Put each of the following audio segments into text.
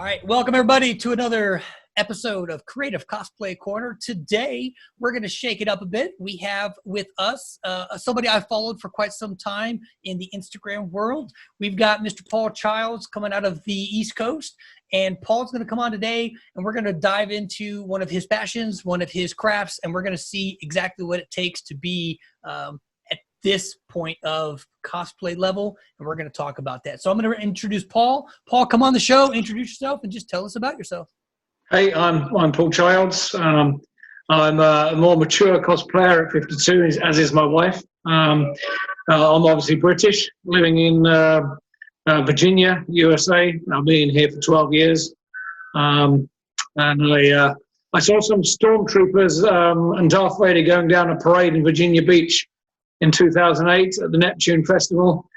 All right, welcome everybody to another episode of Creative Cosplay Corner. Today, we're going to shake it up a bit. We have with us somebody I've followed for quite some time in the Instagram world. We've got Mr. Paul Childs coming out of the East Coast, and Paul's going to come on today, and we're going to dive into one of his passions, one of his crafts, and we're going to see exactly what it takes to be at this point of cosplay level, and we're going to talk about that. So I'm going to introduce Paul. Paul, come on the show, introduce yourself, and just tell us about yourself. Hey, I'm Paul Childs. I'm a more mature cosplayer at 52, as is my wife. I'm obviously British, living in Virginia, USA. I've been here for 12 years. And I saw some stormtroopers and Darth Vader going down a parade in Virginia Beach in 2008 at the Neptune Festival.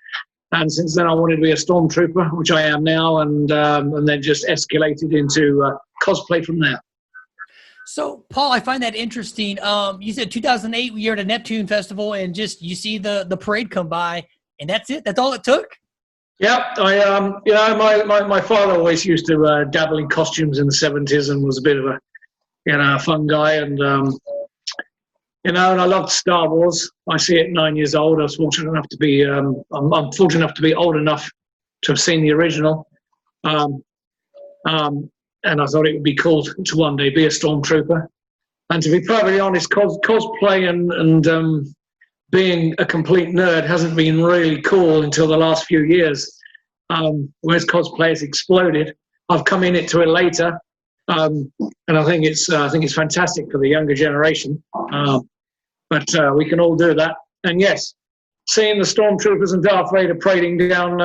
And since then, I wanted to be a stormtrooper, which I am now, and then just escalated into cosplay from there. So, Paul, I find that interesting. You said 2008, you're at a Neptune Festival, and just you see the parade come by, and that's it. That's all it took. Yeah, my father always used to dabble in costumes in the 70s and was a bit of a fun guy, and and I loved Star Wars. I see it at 9 years old. I was fortunate enough to be, I'm fortunate enough to be old enough to have seen the original. And I thought it would be cool to one day be a stormtrooper. And to be perfectly honest, cosplay and being a complete nerd hasn't been really cool until the last few years. Whereas cosplay has exploded. I've come into it later. And I think it's fantastic for the younger generation. But we can all do that. And yes, seeing the stormtroopers and Darth Vader parading down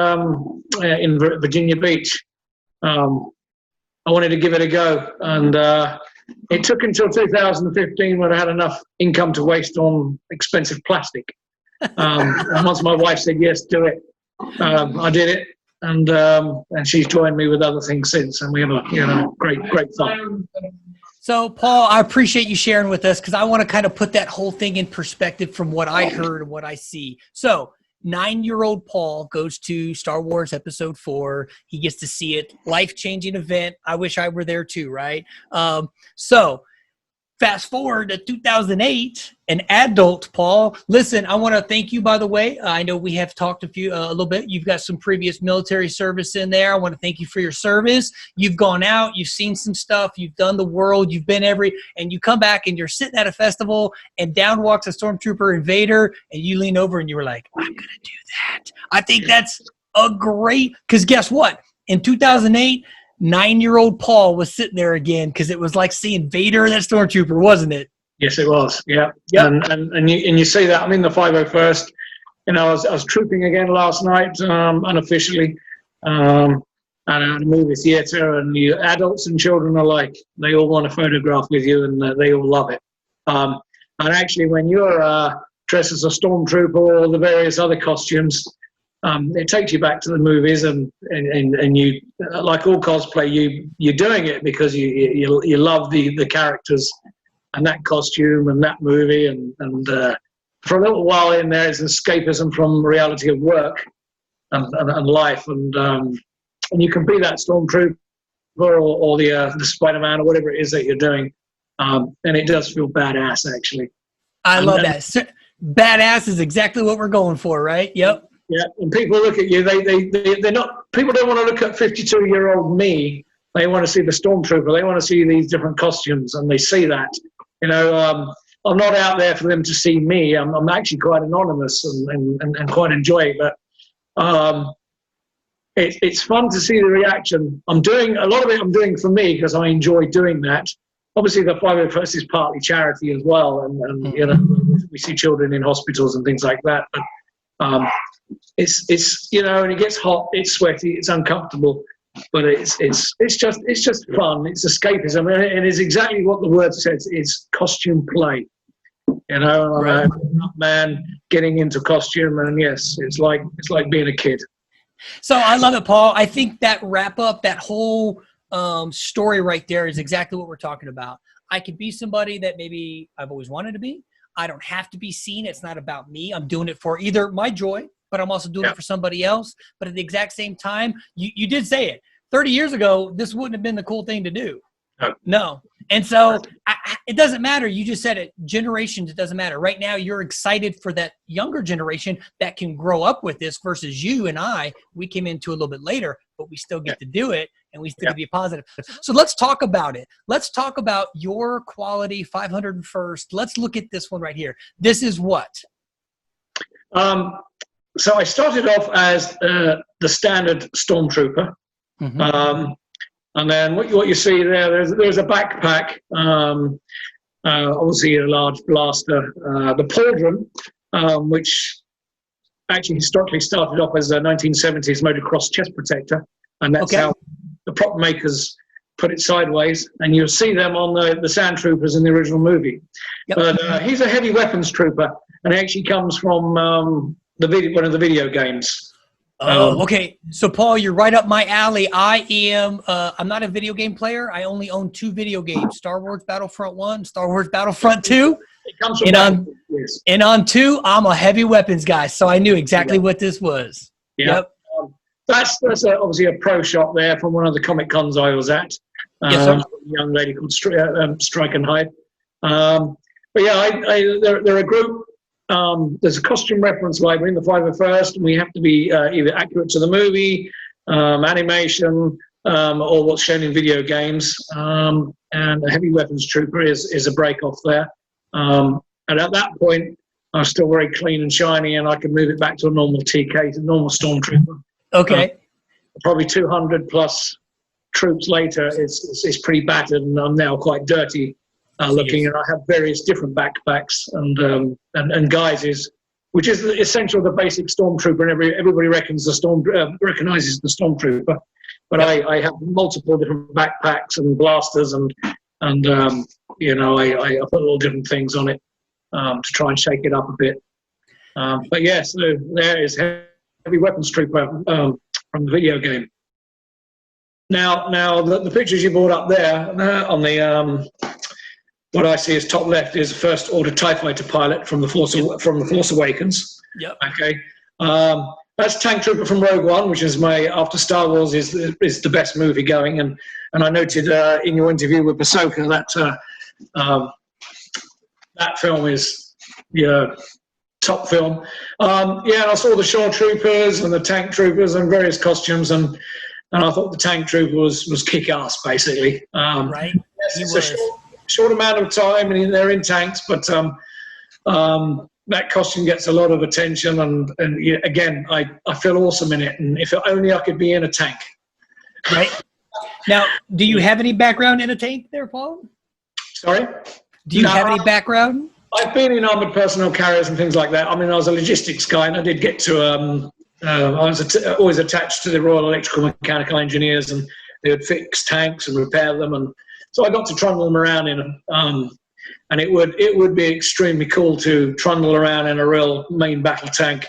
in Virginia Beach, I wanted to give it a go. And it took until 2015 when I had enough income to waste on expensive plastic. And once my wife said, yes, do it, I did it. And she's joined me with other things since, and we have a great fun. So, Paul, I appreciate you sharing with us because I want to kind of put that whole thing in perspective from what I heard and what I see. So, 9-year-old Paul goes to Star Wars Episode 4. He gets to see it. Life-changing event. I wish I were there too, right? So, fast forward to 2008, an adult Paul. Listen, I want to thank you, by the way. I know we have talked a little bit. You've got some previous military service in there. I want to thank you for your service. You've gone out, you've seen some stuff, you've done the world, you've been and you come back and you're sitting at a festival and down walks a stormtrooper and Vader, and you lean over and you were like, I'm going to do that. I think that's a great, because guess what? In 2008, 9-year-old Paul was sitting there again because it was like seeing Vader, that stormtrooper, wasn't it? Yes, it was. Yeah. Yep. And you see that. I'm in the 501st. I was trooping again last night, unofficially, at a movie theater, and you adults and children alike, they all want a photograph with you, and they all love it. And actually, when you're dressed as a stormtrooper or the various other costumes, it takes you back to the movies, and you, like all cosplay, you're doing it because you love the characters and that costume and that movie, and for a little while in there, it's escapism from reality of work and life, and you can be that stormtrooper or the Spider-Man or whatever it is that you're doing, and it does feel badass, actually. I love that. Badass is exactly what we're going for, right? Yep. Yeah, and people look at you. They're not. People don't want to look at 52-year-old me. They want to see the stormtrooper. They want to see these different costumes, and they see that. I'm not out there for them to see me. I'm actually quite anonymous and quite enjoy it. But it's fun to see the reaction. I'm doing a lot of it. I'm doing for me because I enjoy doing that. Obviously, the 501st is partly charity as well, and we see children in hospitals and things like that. But it's and it gets hot, it's sweaty, it's uncomfortable, but it's just fun. It's escapism, and it's exactly what the word says. It's costume play. Right. I'm a man getting into costume, and yes, it's like being a kid. So I love it, Paul. I think that wrap up, that whole story right there is exactly what we're talking about. I could be somebody that maybe I've always wanted to be. I don't have to be seen. It's not about me. I'm doing it for either my joy, but I'm also doing it for somebody else. But at the exact same time, you did say it. 30 years ago, this wouldn't have been the cool thing to do. No. No. And so it doesn't matter. You just said it. Generations, it doesn't matter. Right now, you're excited for that younger generation that can grow up with this versus you and I. We came into a little bit later, but we still get to do it, and we still get to be positive. So let's talk about it. Let's talk about your quality 501st. Let's look at this one right here. This is what? So I started off as the standard stormtrooper. Mm-hmm. And then what you see there's a backpack, obviously a large blaster, the pauldron, which actually historically started off as a 1970s motocross chest protector, and that's how the prop makers put it sideways, and you'll see them on the Sand Troopers in the original movie. Yep. But he's a heavy weapons trooper, and he actually comes from one of the video games. Okay. So Paul, you're right up my alley. I'm not a video game player. I only own 2 video games, Star Wars Battlefront 1, Star Wars Battlefront 2. It comes from and on 2, I'm a heavy weapons guy. So I knew exactly what this was. Yep. That's obviously a pro shop there from one of the Comic Cons I was at. Yes, sir. A young lady called Strike and Hide. But yeah, they're a group. There's a costume reference library in the 501st, and we have to be either accurate to the movie, animation, or what's shown in video games. And a heavy weapons trooper is a break off there. And at that point, I was still very clean and shiny, and I could move it back to a normal TK, a normal stormtrooper. Okay. Probably 200 plus troops later, it's pretty battered, and I'm now quite dirty. Looking, and I have various different backpacks and guises, which is essential the basic stormtrooper, and everybody recognizes the stormtrooper. But I have multiple different backpacks and blasters, and you know, I put little different things on it to try and shake it up a bit. But yes, there is heavy weapons trooper from the video game. Now the pictures you brought up there on the what I see as top left is a First Order TIE Fighter pilot from the Force Awakens. Yep. Okay. That's Tank Trooper from Rogue One, which is after Star Wars is the best movie going. And I noted in your interview with Ahsoka that film is top film. And I saw the Shore Troopers and the Tank Troopers and various costumes, and I thought the Tank Trooper was kick-ass, basically. Right. He was. Short amount of time, and they're in tanks, but that costume gets a lot of attention, and again, I feel awesome in it, and if only I could be in a tank. Right. Now, do you have any background in a tank there, Paul? Sorry? Do you have any background? I've been in armored personnel carriers and things like that. I mean, I was a logistics guy, and I did get to, I was always attached to the Royal Electrical Mechanical Engineers, and they would fix tanks and repair them, and so I got to trundle them around in them, and it would be extremely cool to trundle around in a real main battle tank,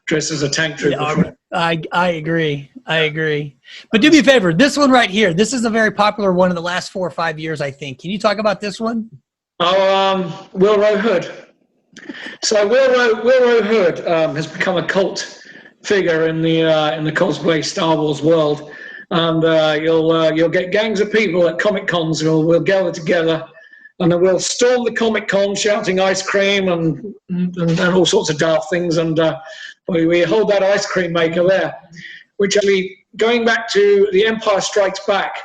dressed as a tank trooper. Yeah, I agree. But do me a favor, this one right here, this is a very popular one in the last 4 or 5 years, I think. Can you talk about this one? Oh, Wilro Hood. So Wilro Hood has become a cult figure in the cosplay Star Wars world. And you'll get gangs of people at Comic Cons who will gather together, and then we'll storm the Comic Con shouting ice cream and all sorts of daft things. And we hold that ice cream maker there, which actually, going back to The Empire Strikes Back,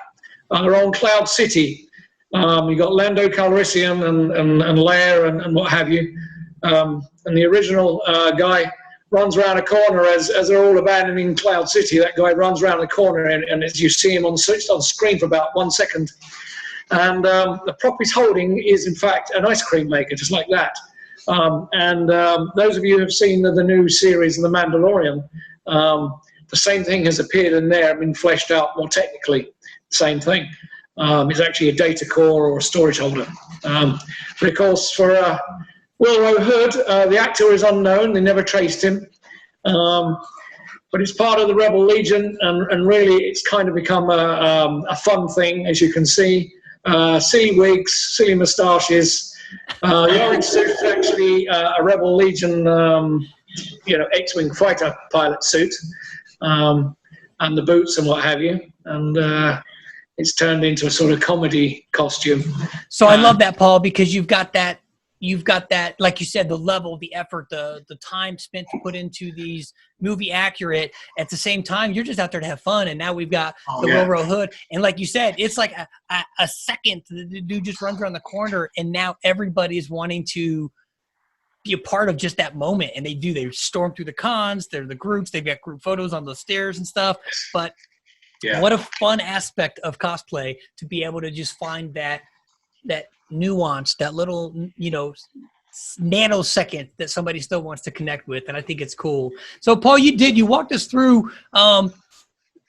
are on Cloud City. You got Lando Calrissian and Leia and what have you, and the original guy runs around a corner as they're all abandoning Cloud City. That guy runs around the corner, and as you see him on screen for about 1 second. And the prop he's holding is, in fact, an ice cream maker, just like that. Those of you who have seen the new series, The Mandalorian, the same thing has appeared in there, been fleshed out more technically. Same thing. It's actually a data core or a storage holder. But of course, for Wilro Hood, the actor is unknown. They never traced him. But it's part of the Rebel Legion, and really it's kind of become a fun thing, as you can see. Silly wigs, silly moustaches. The orange suit is actually a Rebel Legion, X-Wing fighter pilot suit. And and the boots and what have you. And it's turned into a sort of comedy costume. So I love that, Paul, because you've got that, like you said, the level, the effort, the time spent to put into these movie accurate. At the same time, you're just out there to have fun. And now we've got the Roro hood. And like you said, it's like a second. The dude just runs around the corner, and now everybody is wanting to be a part of just that moment. And they storm through the cons. They're the groups. They've got group photos on the stairs and stuff. But what a fun aspect of cosplay to be able to just find that nuance, that little, nanosecond that somebody still wants to connect with. And I think it's cool. So Paul, you walked us through,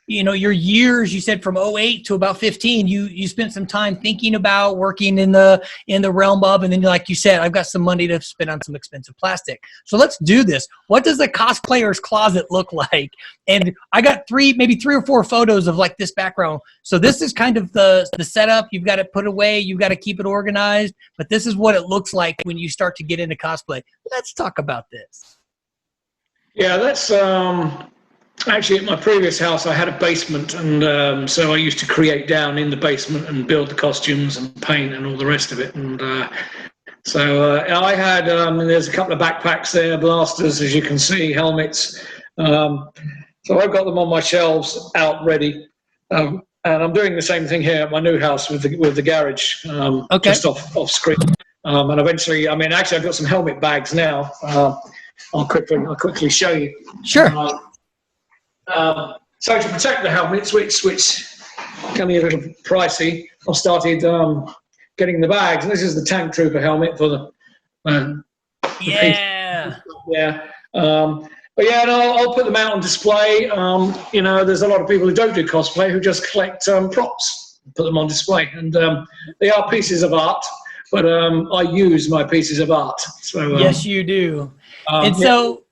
your years. You said from 08 to about 15, you spent some time thinking about working in the realm of, and then like you said, I've got some money to spend on some expensive plastic. So let's do this. What does a cosplayer's closet look like? And I got maybe three or four photos of like this background. So this is kind of the setup. You've got to put away, you've got to keep it organized, but this is what it looks like when you start to get into cosplay. Let's talk about this. Yeah, that's, actually, at my previous house, I had a basement, and so I used to create down in the basement and build the costumes and paint and all the rest of it. And so I had, there's a couple of backpacks there, blasters, as you can see, helmets. So I've got them on my shelves out ready. And I'm doing the same thing here at my new house with the garage, just off screen. And eventually, actually, I've got some helmet bags now. I'll quickly show you. Sure. So to protect the helmets, which can be a little pricey, I've started getting the bags. And this is the Tank Trooper helmet for the but yeah, and I'll put them out on display. There's a lot of people who don't do cosplay who just collect props, put them on display, and they are pieces of art. But I use my pieces of art. So yes, you do. And so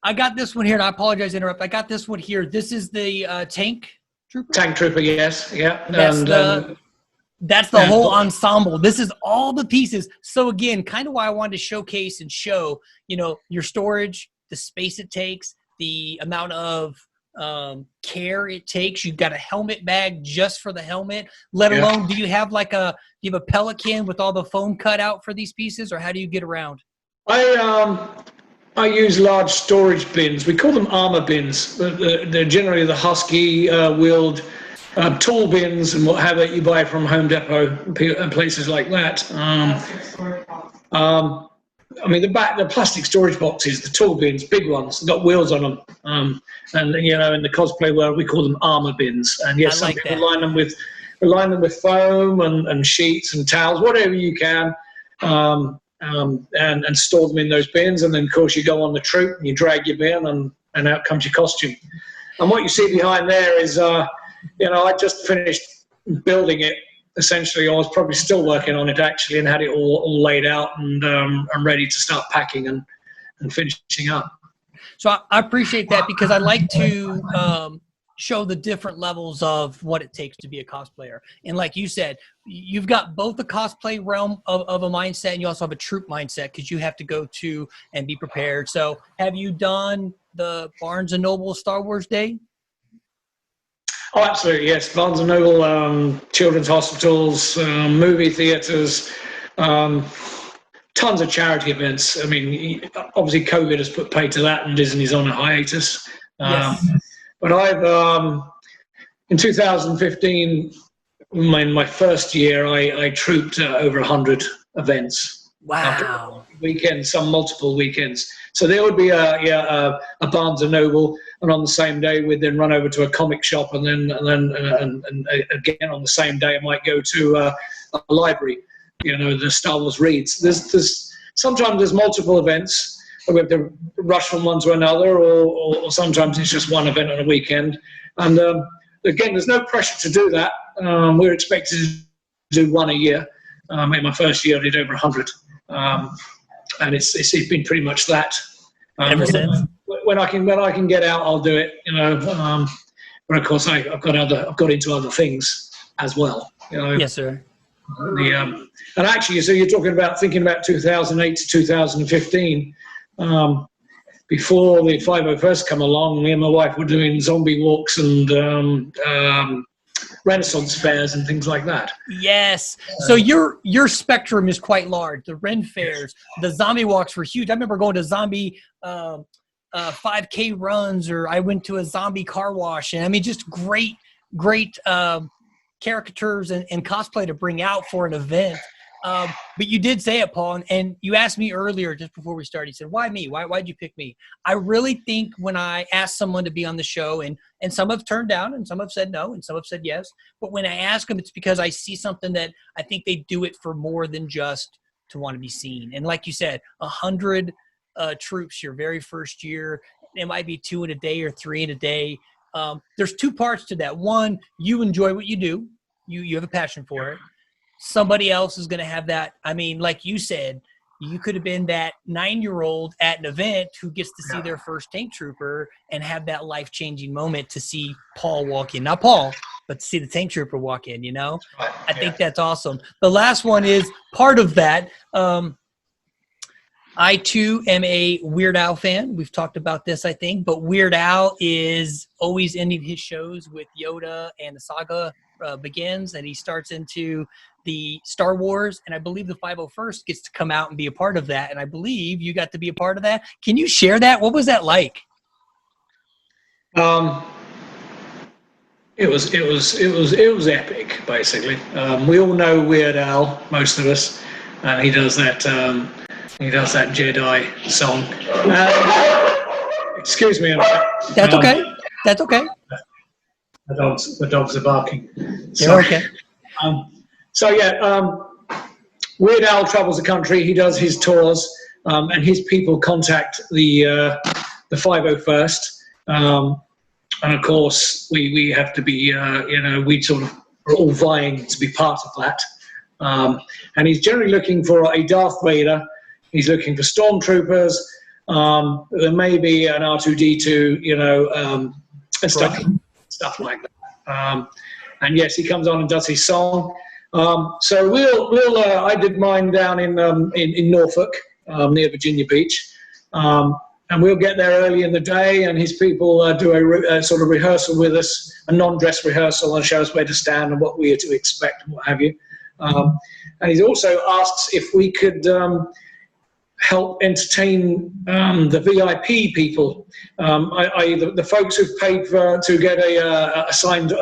I got this one here, and I apologize to interrupt. I got this one here. This is the Tank Trooper? Tank Trooper, yes. Yeah. That's the whole ensemble. This is all the pieces. So again, kind of why I wanted to showcase and show, your storage, the space it takes, the amount of care it takes. You've got a helmet bag just for the helmet, let alone, do you have a Pelican with all the foam cut out for these pieces, or how do you get around? I use large storage bins. We call them armor bins. They're generally the Husky wheeled tool bins and what have you buy from Home Depot and places like that. The plastic storage boxes, the tool bins, big ones, got wheels on them. And in the cosplay world, we call them armor bins. And yes, some people line them with foam and sheets and towels, whatever you can. And store them in those bins, and then of course you go on the troop and you drag your bin, and out comes your costume. And what you see behind there is, I just finished building it. Essentially, I was probably still working on it actually, and had it all laid out and ready to start packing and finishing up. So I appreciate that, because I like to show the different levels of what it takes to be a cosplayer. And like you said, you've got both the cosplay realm of a mindset, and you also have a troop mindset, because you have to go to and be prepared. So have you done the Barnes & Noble Star Wars Day? Oh, absolutely, yes. Barnes & Noble, children's hospitals, movie theaters, tons of charity events. Obviously COVID has put paid to that, and Disney's on a hiatus. Yes. But I've, in 2015, in my first year, I trooped over 100 events. Wow. Weekends, some multiple weekends. So there would be a Barnes & Noble, and on the same day we'd then run over to a comic shop, and then again on the same day I might go to a library, the Star Wars reads. Sometimes there's multiple events. We have to rush from one to another, or sometimes it's just one event on a weekend. And again, there's no pressure to do that. We're expected to do one a year. In my first year, I did over 100, and it's been pretty much that. Ever since. When I can get out, I'll do it. But of course, I've got into other things as well. Yes, sir. And actually, so you're thinking about 2008 to 2015. before the 501st come along, me and my wife were doing zombie walks and Renaissance fairs and things like that. Yes. So your spectrum is quite large. The Ren fairs, the zombie walks were huge. I remember going to zombie 5K runs, or I went to a zombie car wash, and I mean, just great caricatures and cosplay to bring out for an event. But you did say it, Paul, and you asked me earlier just before we started. You said, "Why me? Why'd you pick me?" I really think when I asked someone to be on the show, and some have turned down, and some have said no, and some have said yes. But when I ask them, it's because I see something that I think they do it for more than just to want to be seen. And like you said, 100 troops your very first year. It might be 2 in a day or 3 in a day. There's two parts to that. One, you enjoy what you do. You have a passion for it. Somebody else is going to have that. I mean, like you said, you could have been that 9-year-old at an event who gets to see their first tank trooper and have that life-changing moment to see Paul walk in. Not Paul, but to see the tank trooper walk in, you know? I think that's awesome. The last one is part of that. I, too, am a Weird Al fan. We've talked about this, I think. But Weird Al is always ending his shows with Yoda and the saga begins, and he starts into the Star Wars, and I believe the 501st gets to come out and be a part of that, and I believe you got to be a part of that. Can you share that? What was that like? It was epic, basically. We all know Weird Al, most of us, and he does that Jedi song. Excuse me. That's okay. That's okay. The dogs are barking. You're okay. Weird Al travels the country. He does his tours, and his people contact the 501st. And of course, we have to be, we sort of are all vying to be part of that. And he's generally looking for a Darth Vader. He's looking for stormtroopers. There may be an R2D2, and stuff like that. And yes, he comes on and does his song. So I did mine down in Norfolk, near Virginia Beach. And we'll get there early in the day, and his people do a sort of rehearsal with us, a non-dress rehearsal, and show us where to stand and what we are to expect and what have you. And he also asks if we could help entertain the VIP people, i.e. the folks who've paid to get a signed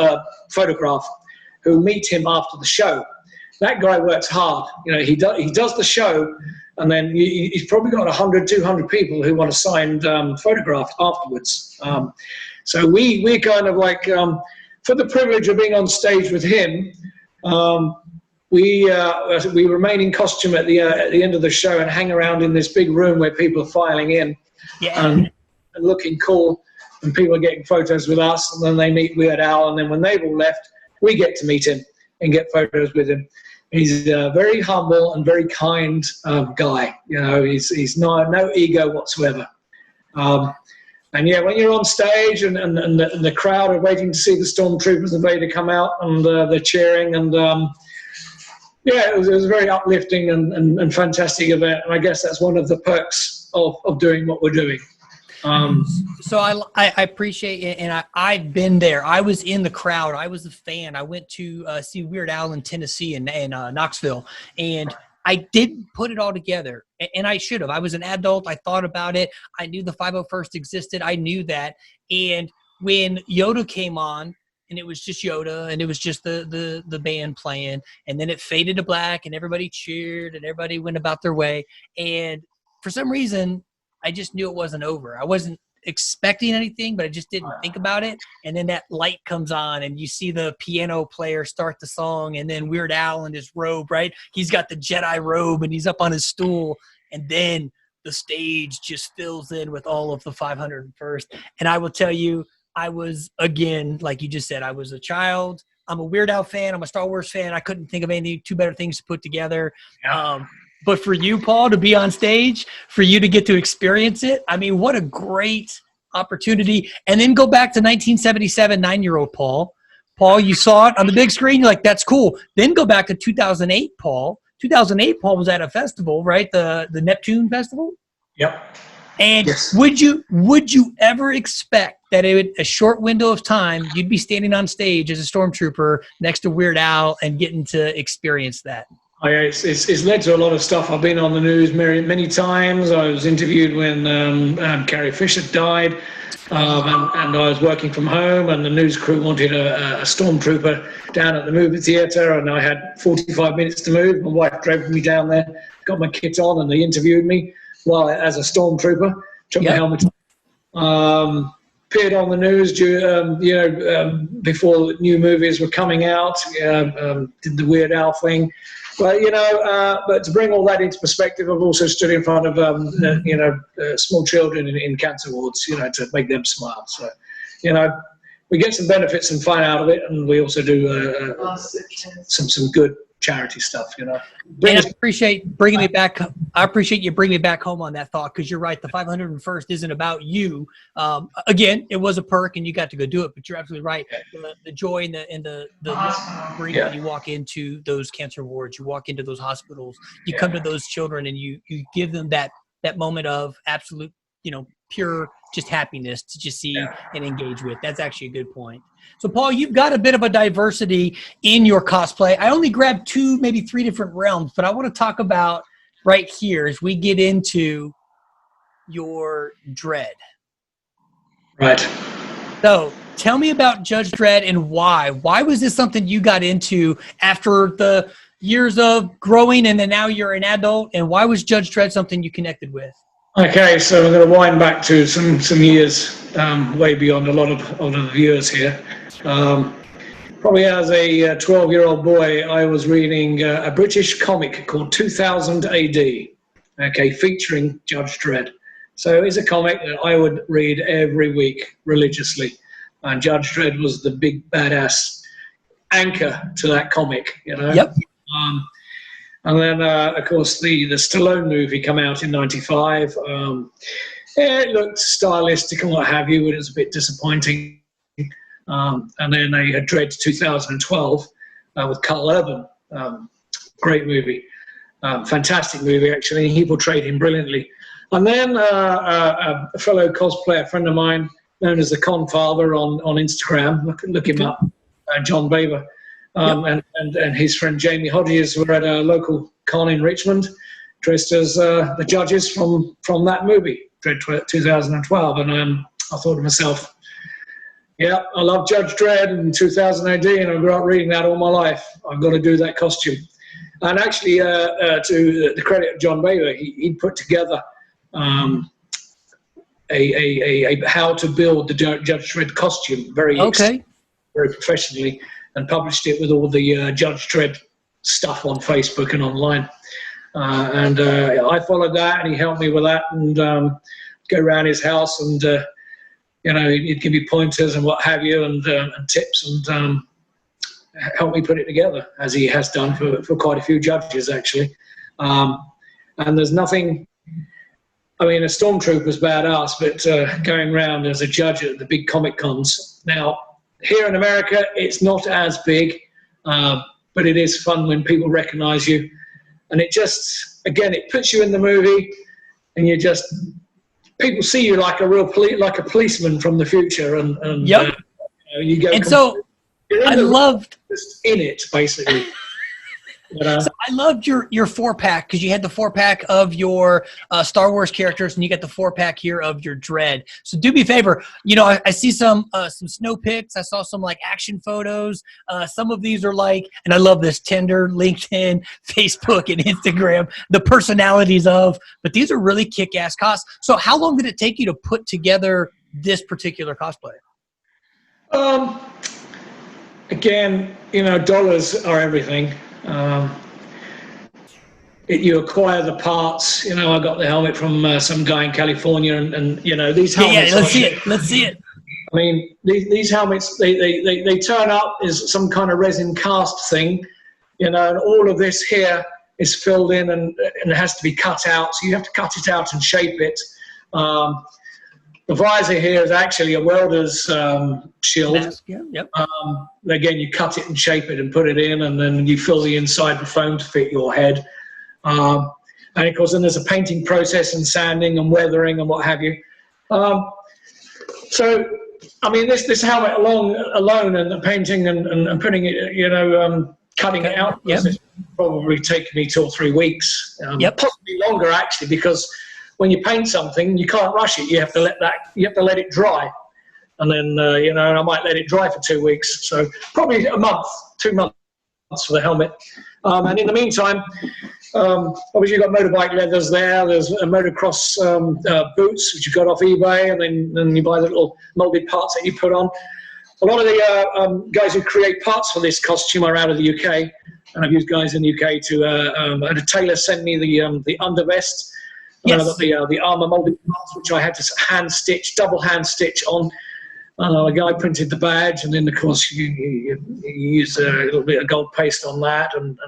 photograph, who meet him after the show. That guy works hard. He does the show, and then he's probably got 100, 200 people who want a signed photograph afterwards. So we're kind of like, for the privilege of being on stage with him, we remain in costume at the end of the show and hang around in this big room where people are filing in and looking cool, and people are getting photos with us, and then they meet Weird Al, and then when they've all left, we get to meet him and get photos with him. He's a very humble and very kind guy. He's no ego whatsoever. And yeah, when you're on stage and the crowd are waiting to see the stormtroopers and Vader come out, and they're cheering, and it was a very uplifting and fantastic event. And I guess that's one of the perks of doing what we're doing. So I appreciate it, and I've been there. I was in the crowd. I was a fan. I went to see Weird Al in Tennessee and Knoxville, and I didn't put it all together, and I should have. I was an adult. I thought about it. I knew the 501st existed. I knew that. And when Yoda came on, and it was just Yoda, and it was just the band playing, and then it faded to black, and everybody cheered, and everybody went about their way. And for some reason, I just knew it wasn't over. I wasn't expecting anything, but I just didn't think about it. And then that light comes on, and you see the piano player start the song, and then Weird Al in his robe, right? He's got the Jedi robe, and he's up on his stool. And then the stage just fills in with all of the 501st. And I will tell you, I was, again, like you just said, I was a child. I'm a Weird Al fan. I'm a Star Wars fan. I couldn't think of any two better things to put together. But for you, Paul, to be on stage, for you to get to experience it, I mean, what a great opportunity. And then go back to 1977, 9-year-old Paul. Paul, you saw it on the big screen. You're like, that's cool. Then go back to 2008, Paul. 2008, Paul was at a festival, right? The Neptune Festival? Yep. And Yes. would you ever expect that a short window of time you'd be standing on stage as a stormtrooper next to Weird Al and getting to experience that? It's led to a lot of stuff. I've been on the news many times. I was interviewed when Carrie Fisher died, and I was working from home, and the news crew wanted a stormtrooper down at the movie theatre, and I had 45 minutes to move. My wife drove me down there, got my kit on, and they interviewed me while as a stormtrooper. Took my helmet off. Appeared on the news, before new movies were coming out. Did the Weird Al thing. But but to bring all that into perspective, I've also stood in front of small children in cancer wards, to make them smile. So, we get some benefits and fun out of it, and we also do some good charity stuff. And I appreciate bringing me back. I appreciate you bringing me back home on that thought, because you're right. The 501st isn't about you. Again, it was a perk, and you got to go do it. But you're absolutely right. The joy and the bring when you walk into those cancer wards, you walk into those hospitals, you come to those children, and you give them that moment of absolute, pure just happiness to just see and engage with. That's actually a good point. So, Paul, you've got a bit of a diversity in your cosplay. I only grabbed 2, maybe 3 different realms, but I want to talk about right here as we get into your Dredd. Right. So, tell me about Judge Dredd and why. Why was this something you got into after the years of growing and then now you're an adult? And why was Judge Dredd something you connected with? Okay, so I'm going to wind back to some years way beyond a lot of the viewers here. Probably as a 12-year-old boy, I was reading a British comic called 2000 AD, okay, featuring Judge Dredd. So it's a comic that I would read every week religiously, and Judge Dredd was the big badass anchor to that comic, Yep. And then, of course, the Stallone movie came out in '95. It looked stylistic and what have you, but it was a bit disappointing. And then they had Dredd 2012 with Carl Urban. Great movie. Fantastic movie, actually. He portrayed him brilliantly. And then a fellow cosplayer, a friend of mine, known as the Con Father on Instagram, look him up, John Baber. And his friend Jamie Hodges were at a local con in Richmond, dressed as the judges from that movie, Dredd 2012. And I thought to myself, yeah, I love Judge Dredd in 2000 AD, and I grew up reading that all my life. I've got to do that costume. And actually, to the credit of John Baber, he put together a how to build the Judge Dredd costume very professionally, and published it with all the Judge Dredd stuff on Facebook and online. And I followed that, and he helped me with that, and go around his house, and he'd give me pointers and what have you, and tips, and help me put it together, as he has done for quite a few judges, actually. And there's nothing, a Stormtrooper's badass, but going around as a judge at the big Comic Cons. Now, here in America, it's not as big, but it is fun when people recognize you. And it just, again, it puts you in the movie, and people see you like a real like a policeman from the future, and you go. And so I loved in it, basically. So I loved your 4-pack, because you had the 4-pack of your Star Wars characters, and you got the 4-pack here of your Dredd. So do me a favor, I see some snow pics. I saw some like action photos. Some of these are like, and I love this, Tinder, LinkedIn, Facebook, and Instagram, the personalities of, but these are really kick-ass costs. So how long did it take you to put together this particular cosplay? Again, dollars are everything. You acquire the parts. I got the helmet from some guy in California, and these helmets. Yeah, let's see it. These helmets, they turn up as some kind of resin cast thing, and all of this here is filled in, and it has to be cut out. So you have to cut it out and shape it. The visor here is actually a welder's shield. Mask, yeah. Yep. Again, you cut it and shape it and put it in, and then you fill the inside with foam to fit your head. And And of course, then there's a painting process and sanding and weathering and what have you. So, I mean, this helmet alone and the painting and putting it, you know, cutting it out, process probably take me 2 or 3 weeks, possibly longer actually, because when you paint something, you can't rush it. You have to let it dry, and then you know, and I might let it dry for 2 weeks. So probably a month, 2 months for the helmet. And in the meantime, obviously you've got motorbike leathers there. There's a motocross boots, which you got off eBay, and then you buy the little molded parts that you put on. A lot of the guys who create parts for this costume are out of the UK, and I've used guys in the UK to. I had a tailor send me the undervest, the armor molded parts, which I had to double hand stitch on. A guy printed the badge, and then of course you use a little bit of gold paste on that, and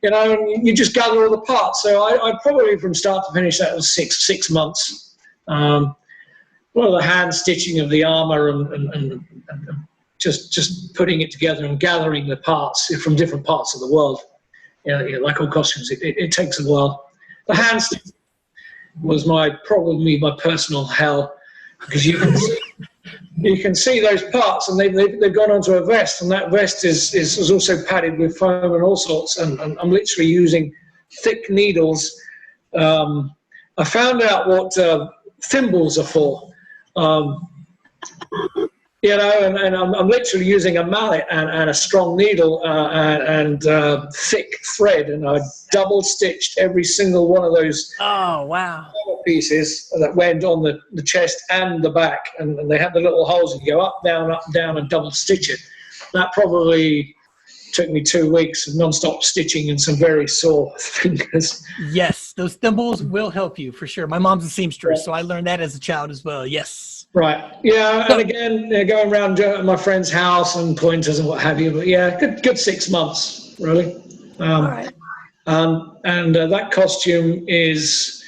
you know, and you just gather all the parts. So I probably from start to finish that was six months. Well, the hand stitching of the armor and just putting it together and gathering the parts from different parts of the world. Like all costumes, it takes a while. The hand stitching was probably my personal hell, because you can see those parts, and they've gone onto a vest, and that vest is also padded with foam and all sorts, and I'm literally using thick needles. I found out what thimbles are for. You know, and I'm literally using a mallet and a strong needle and thick thread, and I double stitched every single one of those pieces that went on the chest and the back, and they had the little holes, and you go up, down, and double stitch it. That probably took me 2 weeks of non-stop stitching and some very sore fingers. Yes, those thimbles will help you for sure. My mom's a seamstress, so I learned that as a child as well. Yes. Right. Yeah, and again, going around my friend's house and pointers and what have you. But yeah, good 6 months, really. All right. And that costume is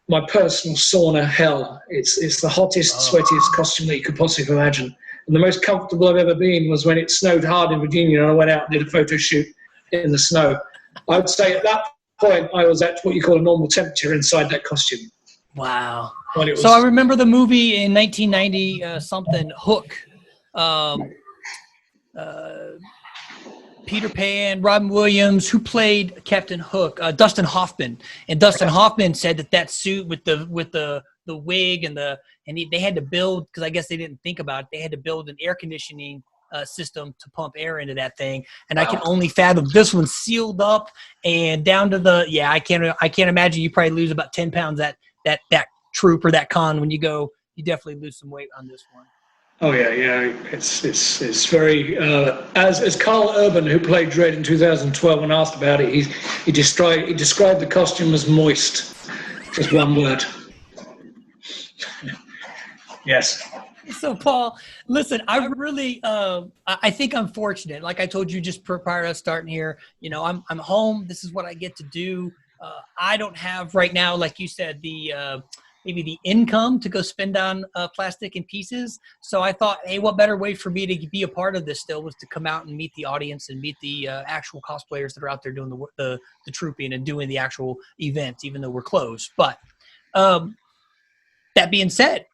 my personal sauna hell. It's the hottest, sweatiest costume that you could possibly imagine. And the most comfortable I've ever been was when it snowed hard in Virginia, and I went out and did a photo shoot in the snow. I would say at that point I was at what you call a normal temperature inside that costume. Wow. So I remember the movie in 1990 something, Hook. Peter Pan, Robin Williams, who played Captain Hook, Dustin Hoffman, and Dustin Hoffman said that suit with the wig and they had to build, because I guess they didn't think about it, they had to build an air conditioning system to pump air into that thing, and I can only fathom this one sealed up and down to I can't imagine. You probably lose about 10 pounds that troop or that con when you go. You definitely lose some weight on this one. Oh yeah. It's very as Carl Urban, who played Dredd in 2012, when asked about it, he described the costume as moist. Just one word. Yes. So Paul, listen, I really, I think I'm fortunate. Like I told you just prior to us starting here, you know, I'm home. This is what I get to do. I don't have right now, like you said, maybe the income to go spend on plastic and pieces. So I thought, hey, what better way for me to be a part of this still was to come out and meet the audience and meet the actual cosplayers that are out there doing the trooping and doing the actual events, even though we're closed. But that being said,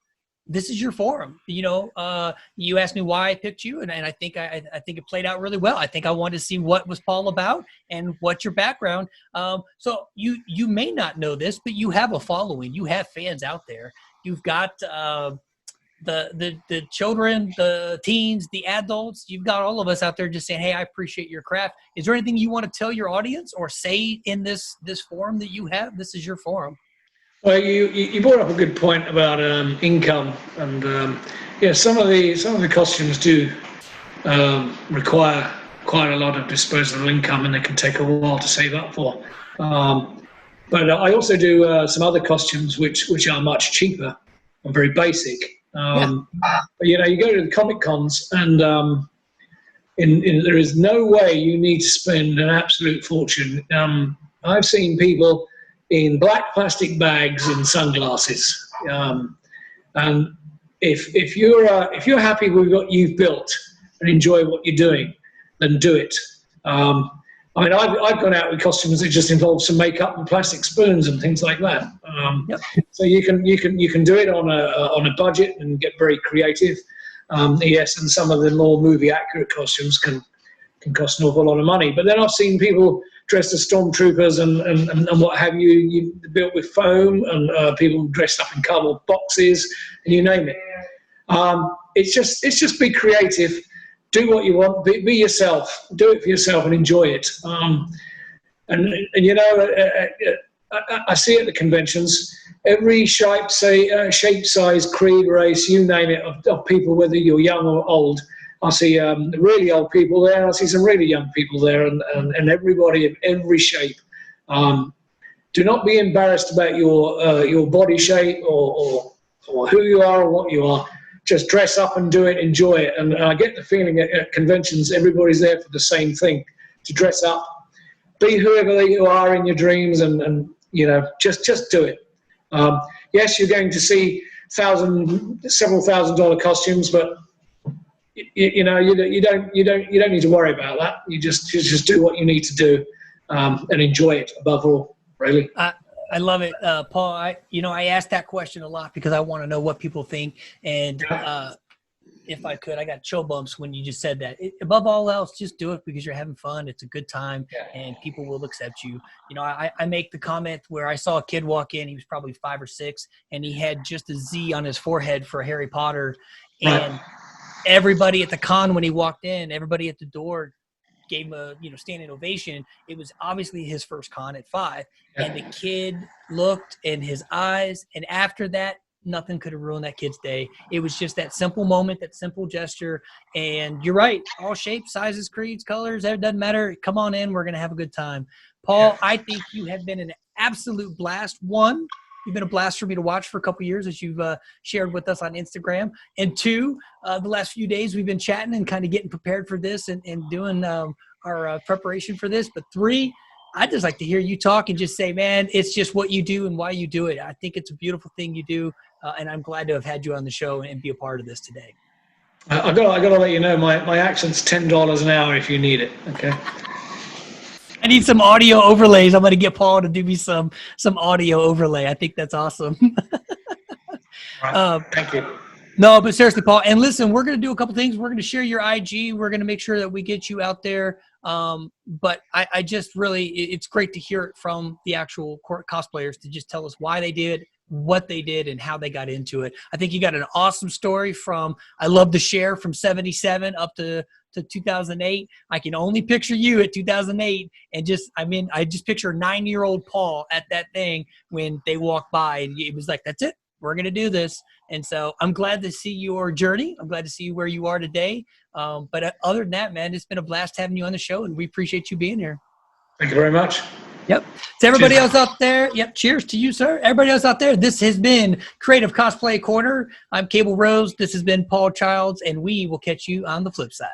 this is your forum. You know, you asked me why I picked you, and I think I think it played out really well. I think I wanted to see what was Paul about and what's your background. So you may not know this, but you have a following. You have fans out there. You've got the children, the teens, the adults. You've got all of us out there just saying, "Hey, I appreciate your craft." Is there anything you want to tell your audience or say in this forum that you have? This is your forum. Well, you brought up a good point about income, and some of the costumes do require quite a lot of disposable income, and they can take a while to save up for. But I also do some other costumes which are much cheaper and very basic. But, you know, you go to the Comic Cons, and there is no way you need to spend an absolute fortune. I've seen people in black plastic bags and sunglasses, and if you're happy with what you've built and enjoy what you're doing, then do it. I mean, I've gone out with costumes that just involve some makeup and plastic spoons and things like that. Yep. So you can do it on a budget and get very creative. Yes, and some of the more movie accurate costumes can cost an awful lot of money. But then I've seen people dressed as stormtroopers and what have you, built with foam, and people dressed up in cardboard boxes, and you name it. It's just be creative. Do what you want. Be yourself. Do it for yourself and enjoy it. And you know, I see at the conventions every shape, size, creed, race, you name it, of people, whether you're young or old. I see really old people there. I see some really young people there, and everybody of every shape. Do not be embarrassed about your body shape or who you are or what you are. Just dress up and do it, enjoy it. And I get the feeling at conventions, everybody's there for the same thing, to dress up, be whoever you are in your dreams, and you know, just do it. Yes, you're going to see several $1,000 costumes, but you know, you don't need to worry about that. You just do what you need to do, and enjoy it above all, really. I love it, Paul. I asked that question a lot because I want to know what people think. And if I could, I got chill bumps when you just said that. Above all else, just do it because you're having fun. It's a good time, and people will accept you. You know, I make the comment where I saw a kid walk in. He was probably 5 or 6, and he had just a Z on his forehead for Harry Potter. And everybody at the con, when he walked in, everybody at the door gave him a standing ovation. It was obviously his first con at 5, and the kid looked in his eyes, and after that, nothing could have ruined that kid's day. It was just that simple moment, that simple gesture. And you're right, all shapes, sizes, creeds, colors, it doesn't matter. Come on in, we're going to have a good time. Paul, I think you have been an absolute blast. One, you've been a blast for me to watch for a couple of years, as you've shared with us on Instagram. And 2, the last few days we've been chatting and kind of getting prepared for this and doing our preparation for this. But 3, I'd just like to hear you talk and just say, man, it's just what you do and why you do it. I think it's a beautiful thing you do, and I'm glad to have had you on the show and be a part of this today. I got to let you know, my accent's $10 an hour if you need it. Okay. I need some audio overlays. I'm going to get Paul to do me some audio overlay. I think that's awesome. Thank you. No, but seriously, Paul, and listen, we're going to do a couple things. We're going to share your IG. We're going to make sure that we get you out there. But I just really, it's great to hear it from the actual cosplayers to just tell us why they did, what they did, and how they got into it. I think you got an awesome story from, I love to share, from 77 up to 2008. I can only picture you at 2008, and I just picture 9-year-old Paul at that thing when they walked by, and it was like, that's it. We're going to do this. And so I'm glad to see your journey. I'm glad to see where you are today. But other than that, man, it's been a blast having you on the show, and we appreciate you being here. Thank you very much. Yep. To everybody else out there, yep, cheers to you, sir. Everybody else out there, this has been Creative Cosplay Corner. I'm Cable Rose. This has been Paul Childs, and we will catch you on the flip side.